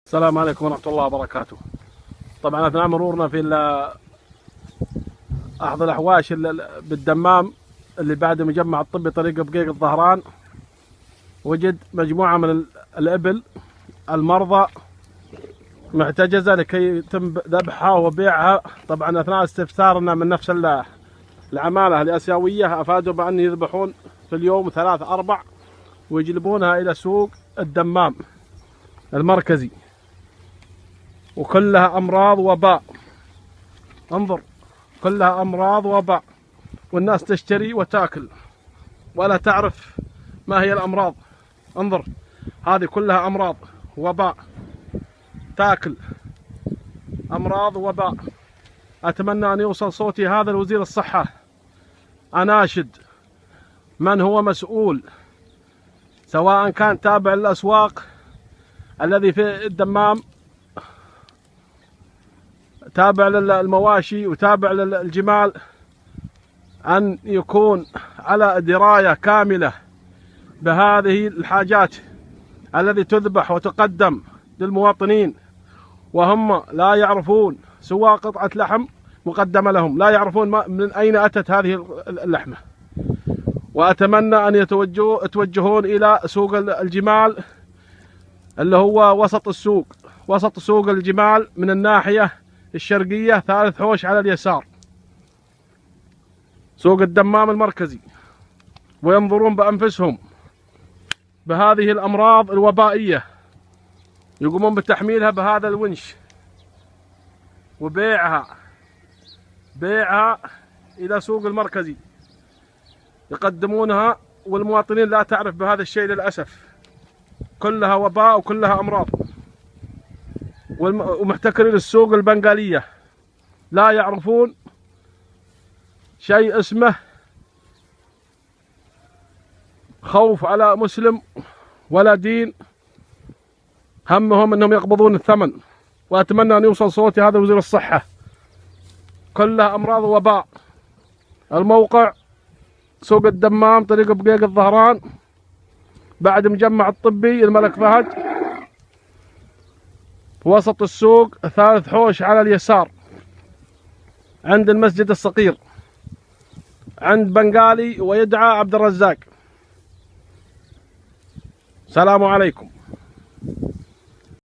السلام عليكم ورحمة الله وبركاته. طبعا أثناء مرورنا في أحد الأحواش بالدمام اللي بعد مجمع الطبي طريق بقيق الظهران، وجد مجموعة من الإبل المرضى محتجزة لكي يتم ذبحها وبيعها. طبعا أثناء استفسارنا من نفس العمالة الآسيوية أفادوا بأن يذبحون في اليوم 3-4 ويجلبونها إلى سوق الدمام المركزي، وكلها أمراض وباء. انظر، كلها أمراض وباء، والناس تشتري وتاكل ولا تعرف ما هي الأمراض. انظر، هذه كلها أمراض وباء، تاكل أمراض وباء. أتمنى أن يوصل صوتي هذا لوزير الصحة. أناشد من هو مسؤول، سواء كان تابع للأسواق الذي في الدمام، تابع للمواشي وتابع للجمال، أن يكون على دراية كاملة بهذه الحاجات التي تذبح وتقدم للمواطنين وهم لا يعرفون، سوى قطعة لحم مقدمة لهم، لا يعرفون من أين أتت هذه اللحمة. وأتمنى أن يتوجهون إلى سوق الجمال اللي هو وسط السوق، وسط سوق الجمال من الناحية الشرقية 3 حوش على اليسار، سوق الدمام المركزي، وينظرون بأنفسهم بهذه الأمراض الوبائية، يقومون بتحميلها بهذا الونش وبيعها إلى سوق المركزي، يقدمونها والمواطنين لا تعرف بهذا الشيء للأسف. كلها وباء وكلها أمراض. ومحتكرين السوق البنغالية، لا يعرفون شيء اسمه خوف على مسلم ولا دين، همهم انهم يقبضون الثمن. واتمنى ان يوصل صوتي هذا وزير الصحة. كلها امراض وباء. الموقع سوق الدمام طريق بقيق الظهران بعد مجمع الطبي الملك فهد، في وسط السوق 3 حوش على اليسار، عند المسجد الصغير، عند بنغالي ويدعى عبد الرزاق. السلام عليكم.